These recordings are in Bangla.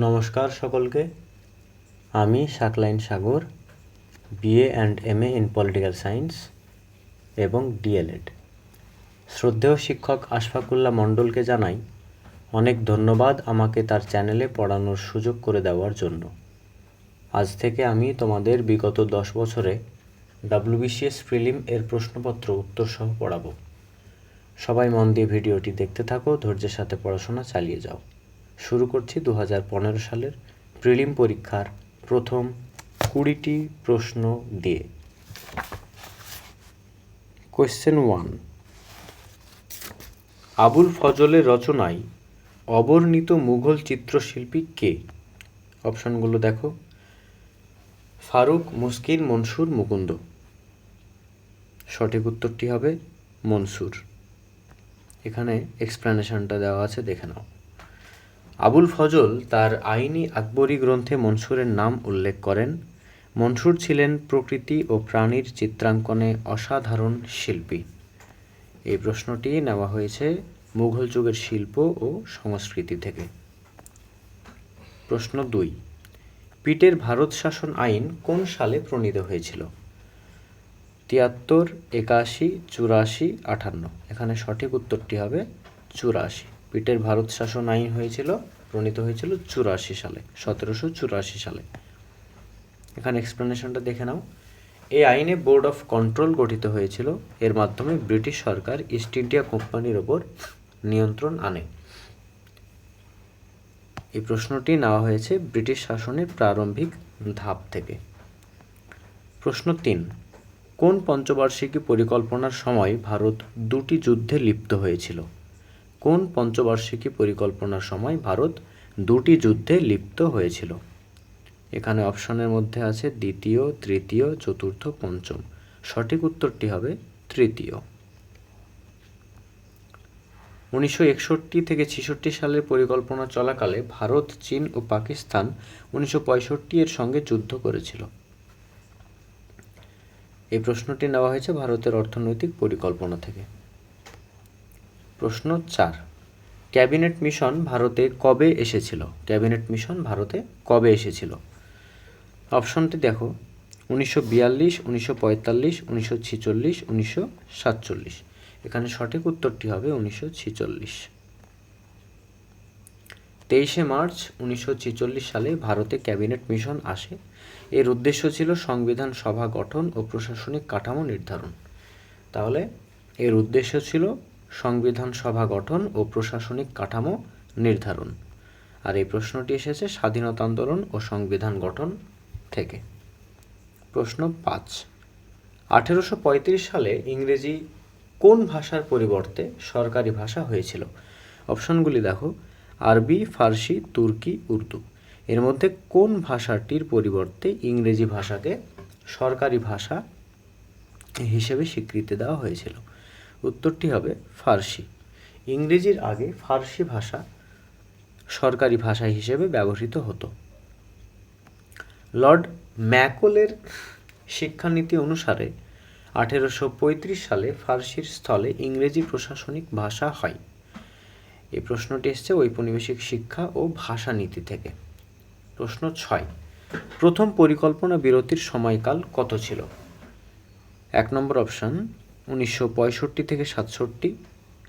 নমস্কার সকলকে। আমি Shaqlain Sagar, BA and MA in political science এবং ডিএলএড। শ্রদ্ধেয় শিক্ষক আশফাকুল্লাহ মণ্ডলকে জানাই অনেক ধন্যবাদ আমাকে তার চ্যানেলে পড়ানোর সুযোগ করে দেওয়ার জন্য। আজ থেকে আমি তোমাদের বিগত 10 বছরে WBCS প্রিলিম এর প্রশ্নপত্র উত্তরসহ পড়াবো। সবাই মন দিয়ে ভিডিওটি দেখতে থাকো, ধৈর্যের সাথে পড়াশোনা চালিয়ে যাও। শুরু করছি 2015 সালের প্রিলিম পরীক্ষার প্রথম 20টি প্রশ্ন দিয়ে। কোয়েশ্চেন 1, আবুল ফজলের রচনায় অবর্ণিত মুঘল চিত্রশিল্পী কে? অপশনগুলো দেখো: ফারুক, মুসকিন, মনসুর, মুকুন্দ। সঠিক উত্তরটি হবে মনসুর। এখানে এক্সপ্লেনেশনটা দেওয়া আছে, দেখে নাও। আবুল ফজল তার আইনি আকবরী গ্রন্থে মনসুরের নাম উল্লেখ করেন। মনসুর ছিলেন প্রকৃতি ও প্রাণীর চিত্রাঙ্কনে অসাধারণ শিল্পী। এই প্রশ্নটি নেওয়া হয়েছে মুঘল যুগের শিল্প ও সংস্কৃতি থেকে। প্রশ্ন 2, পিটের ভারত শাসন আইন কোন সালে প্রণীত হয়েছিল? 73, 81, 84, 58। এখানে সঠিক উত্তরটি হবে 84। পিটের ভারত শাসন আইন প্রণীত হয়েছিল 84 সালে, 1784 সালে। এখানে এক্সপ্লেনেশনটা দেখে নাও। এই আইনে বোর্ড অফ কন্ট্রোল গঠিত হয়েছিল। এর মাধ্যমে ব্রিটিশ সরকার ইস্ট ইন্ডিয়া কোম্পানির ওপর নিয়ন্ত্রণ আনে। এই প্রশ্নটি নেওয়া হয়েছে ব্রিটিশ শাসনের প্রারম্ভিক ধাপ থেকে। প্রশ্ন 3, কোন পঞ্চবার্ষিকী পরিকল্পনার সময় ভারত 2টি যুদ্ধে লিপ্ত হয়েছিল? কোন পঞ্চবার্ষিকী পরিকল্পনার সময় ভারত 2টি যুদ্ধে লিপ্ত হয়েছিল? এখানে অপশনের মধ্যে আছে দ্বিতীয়, তৃতীয়, চতুর্থ, পঞ্চম। সঠিক উত্তরটি হবে তৃতীয়। 1961 থেকে 66 সালের পরিকল্পনা চলাকালে ভারত, চীন ও পাকিস্তান 1965 এর সঙ্গে যুদ্ধ করেছিল। এই প্রশ্নটি নেওয়া হয়েছে ভারতের অর্থনৈতিক পরিকল্পনা থেকে। প্রশ্ন 4, ক্যাবিনেট মিশন ভারতে কবে এসেছিল? ক্যাবিনেট মিশন ভারতে কবে এসেছিল? অপশনটি দেখো: 1942, 1945, 1946, 1947। এখানে সঠিক উত্তরটি হবে 1946। 23 মার্চ 1946 সালে ভারতে ক্যাবিনেট মিশন আসে। এর উদ্দেশ্য ছিল সংবিধান সভা গঠন ও প্রশাসনিক কাঠামো নির্ধারণ। তাহলে এর উদ্দেশ্য ছিল সংবিধান সভা গঠন ও প্রশাসনিক কাঠামো নির্ধারণ। আর এই প্রশ্নটি এসেছে স্বাধীনতা আন্দোলন ও সংবিধান গঠন থেকে। প্রশ্ন 5, 1835 সালে ইংরেজি কোন ভাষার পরিবর্তে সরকারি ভাষা হয়েছিল? অপশনগুলি দেখো: আরবি, ফার্সি, তুর্কি, উর্দু। এর মধ্যে কোন ভাষাটির পরিবর্তে ইংরেজি ভাষাকে সরকারি ভাষা হিসেবে স্বীকৃতি দেওয়া হয়েছিল? উত্তরটি হবে ফার্সি। ইংরেজির আগে ফার্সি ভাষা সরকারি ভাষা হিসেবে ব্যবহৃত হতো। লর্ড ম্যাকলের শিক্ষানীতি অনুসারে 1835 সালে ফার্সির স্থলে ইংরেজি প্রশাসনিক ভাষা হয়। এই প্রশ্নটি এসেছে ঔপনিবেশিক শিক্ষা ও ভাষা নীতি থেকে। প্রশ্ন 6, প্রথম পরিকল্পনা বিরতির সময়কাল কত ছিল? 1 নম্বর অপশন 1965 থেকে 67,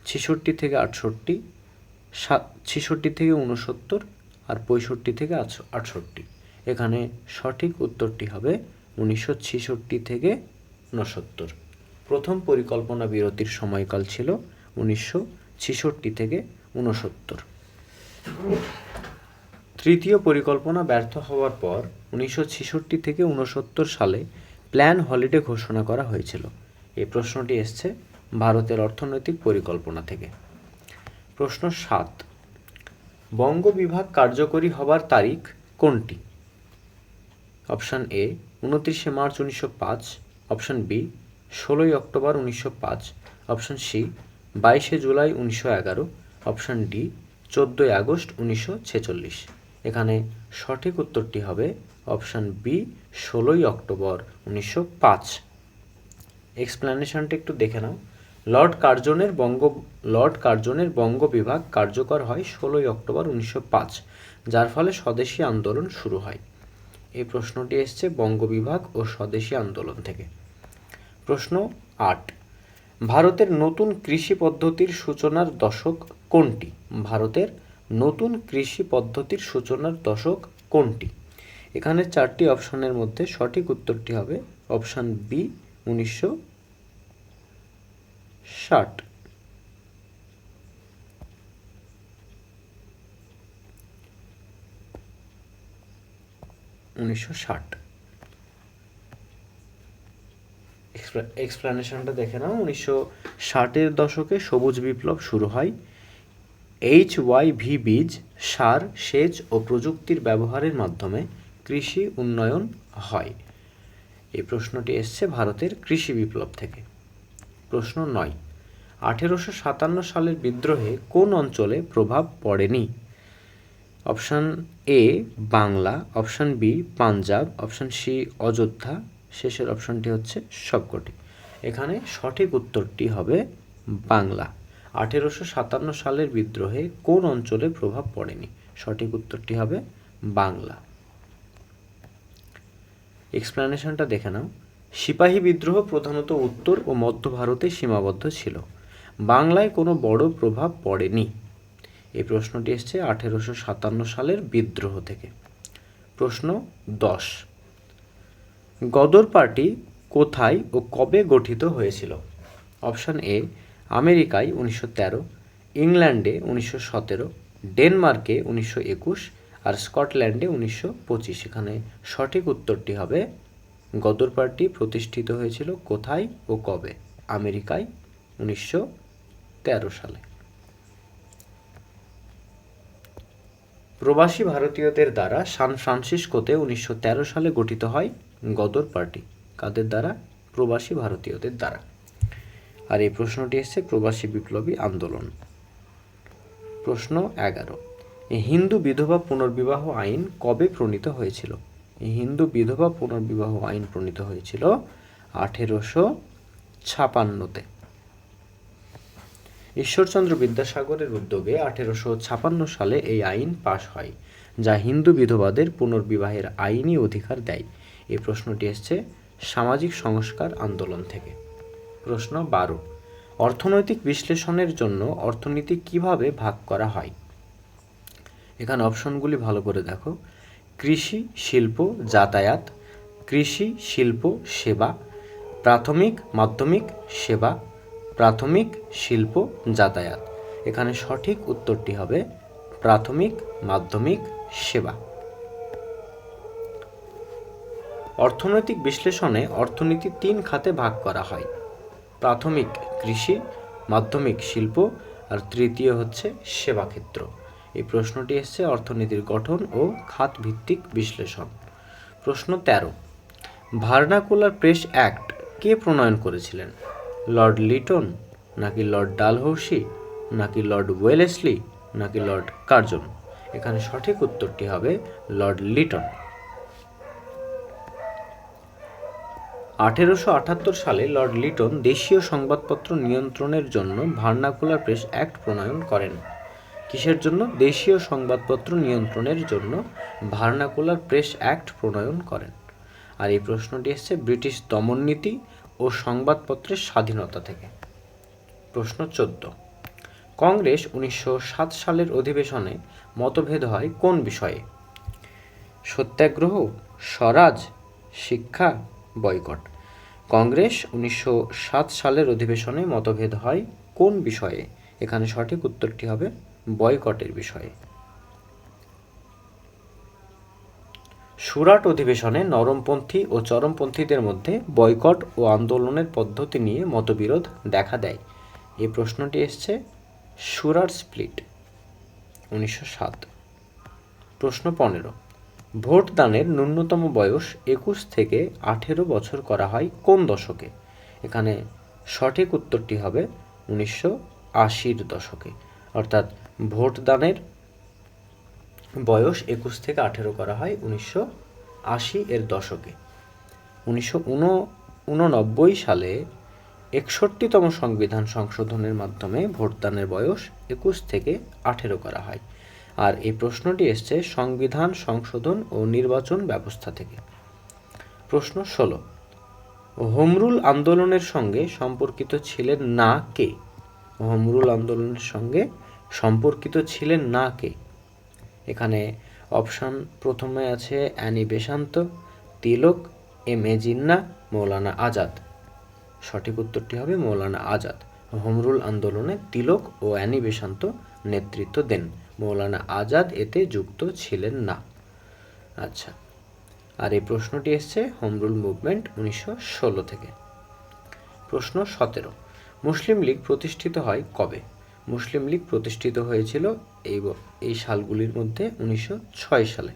66 থেকে 68, 66 থেকে 69 আর 65 থেকে 68। এখানে সঠিক উত্তরটি হবে 1966 থেকে 69। প্রথম পরিকল্পনা বিরতির সময়কাল ছিল 1966 থেকে 69। তৃতীয় পরিকল্পনা ব্যর্থ হওয়ার পর 1966 থেকে 69 সালে প্ল্যান হলিডে ঘোষণা করা হয়েছিল। এই প্রশ্নটি এসছে ভারতের অর্থনৈতিক পরিকল্পনা থেকে। প্রশ্ন 7, বঙ্গ বিভাগ কার্যকরী হবার তারিখ কোনটি? Option A 29 March 1905, option B 16 October 1905, option C 22 July 1911, option D 14 August 1946। এখানে সঠিক উত্তরটি হবে অপশন বি 16 অক্টোবর 1905। এক্সপ্লেনেশনটা একটু দেখে নাও। লর্ড কার্জনের বঙ্গ বিভাগ কার্যকর হয় 16 অক্টোবর 1905, যার ফলে স্বদেশী আন্দোলন শুরু হয়। এই প্রশ্নটি এসছে বঙ্গ বিভাগ ও স্বদেশী আন্দোলন থেকে। প্রশ্ন 8, ভারতের নতুন কৃষি পদ্ধতির সূচনার দশক কোনটি? ভারতের নতুন কৃষি পদ্ধতির সূচনার দশক কোনটি? এখানে 4টি অপশনের মধ্যে সঠিক উত্তরটি হবে অপশন বি, 1960। এক্সপ্লেনেশনটা দেখে নাও। 1960-এর দশকে সবুজ বিপ্লব শুরু হয়। HYV বীজ, সার, সেচ ও প্রযুক্তির ব্যবহারের মাধ্যমে কৃষি উন্নয়ন হয়। এই প্রশ্নটি এসছে ভারতের কৃষি বিপ্লব থেকে। প্রশ্ন 9, 1857 সালের বিদ্রোহে কোন অঞ্চলে প্রভাব পড়েনি? Option A Bangla, option B Punjab, option C Ayodhya, শেষের অপশনটি হচ্ছে সবকটি। এখানে সঠিক উত্তরটি হবে বাংলা। 1857 সালের বিদ্রোহে কোন অঞ্চলে প্রভাব পড়েনি? সঠিক উত্তরটি হবে বাংলা। এক্সপ্লেনেশনটা দেখে নাও। সিপাহী বিদ্রোহ প্রধানত উত্তর ও মধ্য ভারতে সীমাবদ্ধ ছিল, বাংলায় কোনো বড় প্রভাব পড়েনি। এই প্রশ্নটি এসছে 1857 সালের বিদ্রোহ থেকে। প্রশ্ন 10, গদর পার্টি কোথায় ও কবে গঠিত হয়েছিল? অপশন এ আমেরিকায় 1913, ইংল্যান্ডে 1917, ডেনমার্কে 1921 আর স্কটল্যান্ডে 1925। এখানে সঠিক উত্তরটি হবে গদর পার্টি প্রতিষ্ঠিত হয়েছিল কোথায় ও কবে? আমেরিকায় 1913 সালে। প্রবাসী ভারতীয়দের দ্বারা সান ফ্রান্সিসকোতে 1913 সালে গঠিত হয় গদর পার্টি। কাদের দ্বারা? প্রবাসী ভারতীয়দের দ্বারা। আর এই প্রশ্নটি এসছে প্রবাসী বিপ্লবী আন্দোলন। প্রশ্ন 11, হিন্দু বিধবা পুনর্বিবাহ আইন কবে প্রণীত হয়েছিল? হিন্দু বিধবা পুনর্বিবাহ আইন প্রণীত হয়েছিল 1856-তে। ঈশ্বরচন্দ্র বিদ্যাসাগরের উদ্যোগে 1856 সালে এই আইন পাশ হয়, যা হিন্দু বিধবাদের পুনর্বিবাহের আইনি অধিকার দেয়। এই প্রশ্নটি এসছে সামাজিক সংস্কার আন্দোলন থেকে। প্রশ্ন 12, অর্থনৈতিক বিশ্লেষণের জন্য অর্থনীতি কিভাবে ভাগ করা হয়? এখানে অপশনগুলি ভালো করে দেখো। কৃষি, শিল্প, যাতায়াত, কৃষি, শিল্প, সেবা, প্রাথমিক, মাধ্যমিক, সেবা, প্রাথমিক, শিল্প, যাতায়াত। এখানে সঠিক উত্তরটি হবে প্রাথমিক, মাধ্যমিক, সেবা। অর্থনৈতিক বিশ্লেষণে অর্থনীতি 3 খাতে ভাগ করা হয়। প্রাথমিক কৃষি, মাধ্যমিক শিল্প আর তৃতীয় হচ্ছে সেবা ক্ষেত্র। এই প্রশ্নটি এসছে অর্থনীতির গঠন ও খাত ভিত্তিক বিশ্লেষণ। প্রশ্ন 13, ভার্নাকুলার প্রেস অ্যাক্ট কে প্রণয়ন করেছিলেন? লর্ড লিটন, নাকি লর্ড ডালহৌসি, নাকি লর্ড ওয়েলেসলি, নাকি লর্ড কার্জন? এখানে সঠিক উত্তরটি হবে লর্ড লিটন। 1878 সালে লর্ড লিটন দেশীয় সংবাদপত্র নিয়ন্ত্রণের জন্য ভার্নাকুলার প্রেস অ্যাক্ট প্রণয়ন করেন। কিসের জন্য? দেশীয় সংবাদপত্র নিয়ন্ত্রণের জন্য ভার্নাকুলার প্রেস অ্যাক্ট প্রণয়ন করেন। আর এই প্রশ্নটি এসছে ব্রিটিশ দমন নীতি ও সংবাদপত্রের স্বাধীনতা থেকে। প্রশ্ন 14, কংগ্রেস 1907 সালের অধিবেশনে মতভেদ হয় কোন বিষয়ে? সত্যাগ্রহ, স্বরাজ, শিক্ষা, বয়কট। কংগ্রেস 1907 সালের অধিবেশনে মতভেদ হয় কোন বিষয়ে? এখানে সঠিক উত্তরটি হবে বয়কটের বিষয়ে। সুরাট অধিবেশনে নরমপন্থী ও চরমপন্থীদের মধ্যে বয়কট ও আন্দোলনের পদ্ধতি নিয়ে মতবিরোধ দেখা দেয়। এই প্রশ্নটি এসছে সুরাট স্প্লিট 1907। প্রশ্ন 15, ভোটদানের ন্যূনতম বয়স 21 থেকে 18 বছর করা হয় কোন দশকে? এখানে সঠিক উত্তরটি হবে 1980-র দশকে। অর্থাৎ ভোটদানের বয়স 21 থেকে 18 করা হয় 1980-এর দশকে। 1989 সালে 61তম সংবিধান সংশোধনের মাধ্যমে ভোটদানের বয়স 21 থেকে 18 করা হয়। আর এই প্রশ্নটি এসছে সংবিধান সংশোধন ও নির্বাচন ব্যবস্থা থেকে। প্রশ্ন 16, হোমরুল আন্দোলনের সঙ্গে সম্পর্কিত ছিলেন না কে? হোমরুল আন্দোলনের সঙ্গে সম্পর্কিত ছিলেন না কে? এখানে অপশান প্রথমে আছে Annie Besant, Tilak, M A Jinnah, Maulana Azad. সঠিক উত্তরটি হবে মৌলানা আজাদ। হোমরুল আন্দোলনে তিলক ও অ্যানি বেসান্ত নেতৃত্ব দেন, মৌলানা আজাদ এতে যুক্ত ছিলেন না। আচ্ছা, আর এই প্রশ্নটি এসছে হোমরুল মুভমেন্ট 1916 থেকে। প্রশ্ন 17, মুসলিম লীগ প্রতিষ্ঠিত হয় কবে? মুসলিম লীগ প্রতিষ্ঠিত হয়েছিল এই সালগুলির মধ্যে 1906 সালে।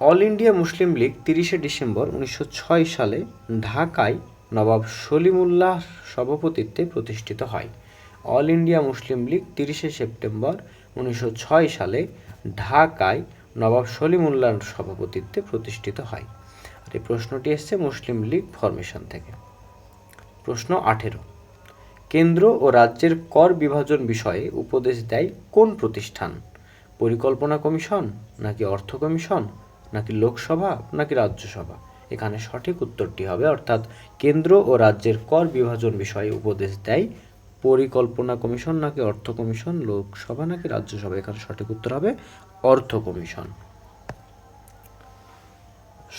অল ইন্ডিয়া মুসলিম লীগ 30শে ডিসেম্বর 1906 সালে ঢাকায় নবাব সলিমুল্লাহর সভাপতিত্বে প্রতিষ্ঠিত হয়। অল ইন্ডিয়া মুসলিম লীগ 30শে সেপ্টেম্বর 1906 সালে ঢাকায় নবাব সলিমুল্লাহর সভাপতিত্বে প্রতিষ্ঠিত হয়। আর এই প্রশ্নটি এসছে মুসলিম লীগ ফরমেশন থেকে। প্রশ্ন 18, কেন্দ্র ও রাজ্যের কর বিভাজন বিষয়ে উপদেশ দেয় কোন প্রতিষ্ঠান? পরিকল্পনা কমিশন, নাকি অর্থ কমিশন, নাকি লোকসভা, নাকি রাজ্যসভা? এখানে সঠিক উত্তরটি হবে অর্থাৎ কেন্দ্র ও রাজ্যের কর বিভাজন বিষয়ে উপদেশ দেয় পরিকল্পনা কমিশন, নাকি অর্থ কমিশন, লোকসভা নাকি রাজ্যসভা? এখানে সঠিক উত্তর হবে অর্থ কমিশন।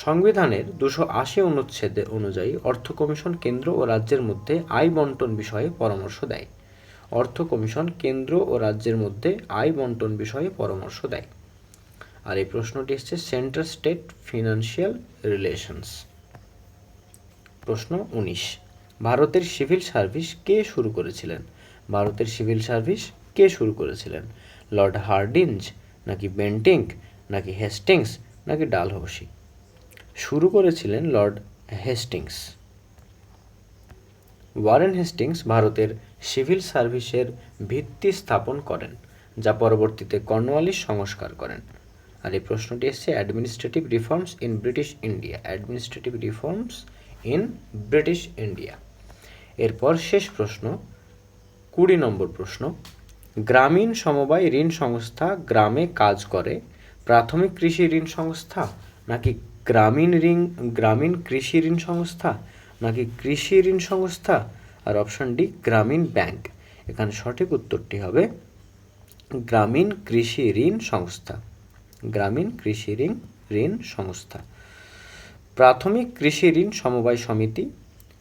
সংবিধানের 280 অনুচ্ছেদ অনুযায়ী অর্থ কমিশন কেন্দ্র ও রাজ্যের মধ্যে আয় বন্টন বিষয়ে পরামর্শ দেয়। অর্থ কমিশন কেন্দ্র ও রাজ্যের মধ্যে আয় বন্টন বিষয়ে পরামর্শ দেয়। আর এই প্রশ্নটি এসছে সেন্ট্রাল স্টেট ফিনান্সিয়াল রিলেশনস। প্রশ্ন 19, ভারতের সিভিল সার্ভিস কে শুরু করেছিলেন? ভারতের সিভিল সার্ভিস কে শুরু করেছিলেন? লর্ড হার্ডিঞ্জ, নাকি বেন্টিঙ্ক, নাকি হেস্টিংস, নাকি ডালহৌসি? শুরু করেছিলেন লর্ড হেস্টিংস। ওয়ারেন হেস্টিংস ভারতের সিভিল সার্ভিসের ভিত্তি স্থাপন করেন, যা পরবর্তীতে কর্নওয়ালিস সংস্কার করেন। আর এই প্রশ্নটি এসছে administrative reforms in British India. Administrative reforms in British India. এরপর শেষ প্রশ্ন 20 নম্বর প্রশ্ন, গ্রামীণ সমবায় ঋণ সংস্থা গ্রামে কাজ করে প্রাথমিক কৃষি ঋণ সংস্থা, নাকি গ্রামীণ কৃষি ঋণ সংস্থা, নাকি কৃষি ঋণ সংস্থা? আর অপশন ডি গ্রামীণ ব্যাংক। এখানে সঠিক উত্তরটি হবে গ্রামীণ কৃষি ঋণ সংস্থা। গ্রামীণ কৃষি ঋণ সংস্থা। প্রাথমিক কৃষি ঋণ সমবায় সমিতি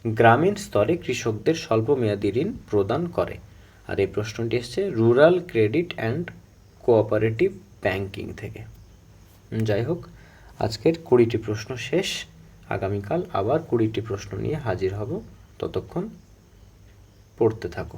গ্রামীণ স্তরে কৃষকদের স্বল্পমেয়াদী ঋণ প্রদান করে। আর এই প্রশ্নটি এসছে rural credit and cooperative banking থেকে। যাই হোক, আজকের 20টি প্রশ্ন শেষ। আগামীকাল আবার 20টি প্রশ্ন নিয়ে হাজির হব। ততক্ষণ পড়তে থাকো।